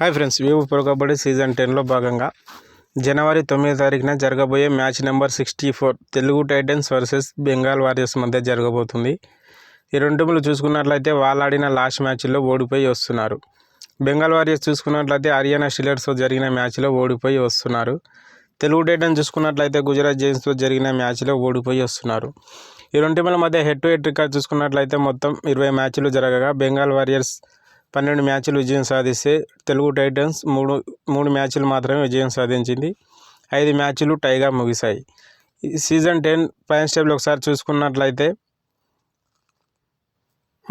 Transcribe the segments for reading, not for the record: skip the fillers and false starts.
Hi friends, Vivo Pro Kabaddi season 10లో భాగంగా జనవరి 9వ తారీఖున జరగబోయే match number 64 Telugu Titans versus Bengal Warriors మధ్య జరగబోతుంది. ఈ రెండు టీములు చూసుకున్నట్లయితే వాళ్ళు ఆడిన లాస్ట్ మ్యాచ్లో ఓడిపోయి వస్తున్నారు. బెంగాల్ వారియర్స్ చూసుకున్నట్లయితే హర్యానా స్టీలర్స్తో జరిగిన మ్యాచ్లో ఓడిపోయి వస్తున్నారు. తెలుగు టైటన్స్ చూసుకున్నట్లయితే గుజరాత్ జైంట్స్తో జరిగిన మ్యాచ్లో ఓడిపోయి వస్తున్నారు. ఈ రెండు టీముల మధ్య హెడ్ టు హెడ్ రికార్డ్ చూసుకున్నట్లయితే మొత్తం 20 మ్యాచ్లు జరగగా బెంగాల్ వారియర్స్ 12 మ్యాచ్లు విజయం సాధిస్తే తెలుగు టైటన్స్ మూడు మ్యాచ్లు మాత్రమే విజయం సాధించింది. 5 మ్యాచ్లు టైగా ముగిశాయి. సీజన్ 10 పాయింట్స్ టేబుల్ ఒకసారి చూసుకున్నట్లయితే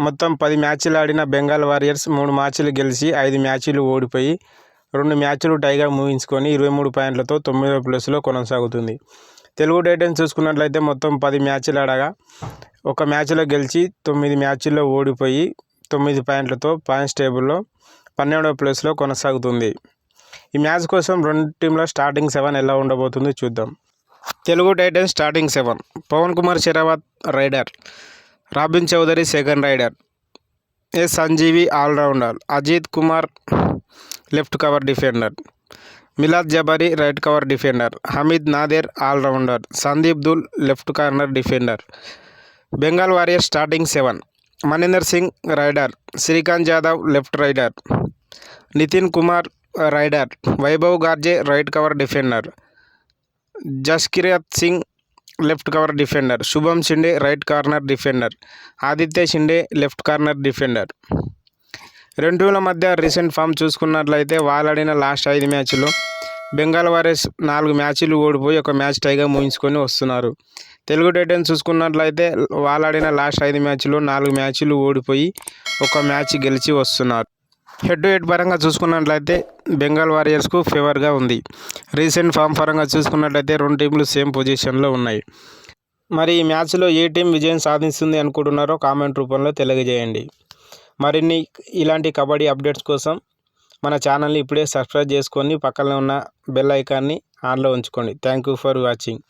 మొత్తం 10 మ్యాచ్లు ఆడిన బెంగాల్ వారియర్స్ 3 మ్యాచ్లు గెలిచి 5 మ్యాచ్లు ఓడిపోయి 2 మ్యాచ్లు టైగా ముగించుకొని 23 పాయింట్లతో 9వ ప్లేస్లో కొనసాగుతుంది. తెలుగు టైటన్స్ చూసుకున్నట్లయితే మొత్తం 10 మ్యాచ్లు ఆడగా 1 మ్యాచ్లో గెలిచి 9 మ్యాచ్ల్లో ఓడిపోయి 9 పాయింట్లతో పాయింట్స్ టేబుల్లో 12వ ప్లేస్లో కొనసాగుతుంది. ఈ మ్యాచ్ కోసం రెండు టీంల స్టార్టింగ్ 7 ఎలా ఉండబోతుందో చూద్దాం. Telugu Titans starting 7: Pawan Kumar Sehrawat raider, Robin Chaudhary second raider, S Sanjeevi all rounder, Ajith Kumar left cover defender, Milad Jabari right cover defender, Hamid Nader all rounder, Sandeep Dhull left corner defender. Bengal Warriors starting 7: Maninder Singh raider, Srikanth Yadav left raider, Nitin Kumar raider, Vaibhav Garje right cover defender, Jaskirat Singh left cover defender, Shubham Shinde right corner defender, Aditya Shinde left corner defender. రెండు టీంల మధ్య recent form చూసుకున్నట్లయితే వాళ్ళాడిన last 5 మ్యాచ్లో Bengal warriors 4 మ్యాచ్లు ఓడిపోయి 1 match టైగా ముగించుకొని వస్తున్నారు. Telugu Titans చూసుకున్నట్లయితే వాళ్ళాడిన last 5 మ్యాచ్లో 4 మ్యాచ్లు ఓడిపోయి 1 మ్యాచ్ గెలిచి వస్తున్నారు. హెడ్ టు హెడ్ పరంగా చూసుకున్నట్లయితే బెంగాల్ వారియర్స్కు ఫేవర్గా ఉంది. రీసెంట్ ఫామ్ పరంగా చూసుకున్నట్లయితే రెండు టీంలు సేమ్ పొజిషన్లో ఉన్నాయి. మరి ఈ మ్యాచ్లో ఏ టీం విజయం సాధిస్తుంది అనుకుంటున్నారో కామెంట్ రూపంలో తెలియజేయండి. మరిన్ని ఇలాంటి కబడ్డీ అప్డేట్స్ కోసం మన ఛానల్ని ఇప్పుడే సబ్స్క్రైబ్ చేసుకొని పక్కనే ఉన్న బెల్ ఐకాన్ని ఆన్లో ఉంచుకోండి. Thank you for watching.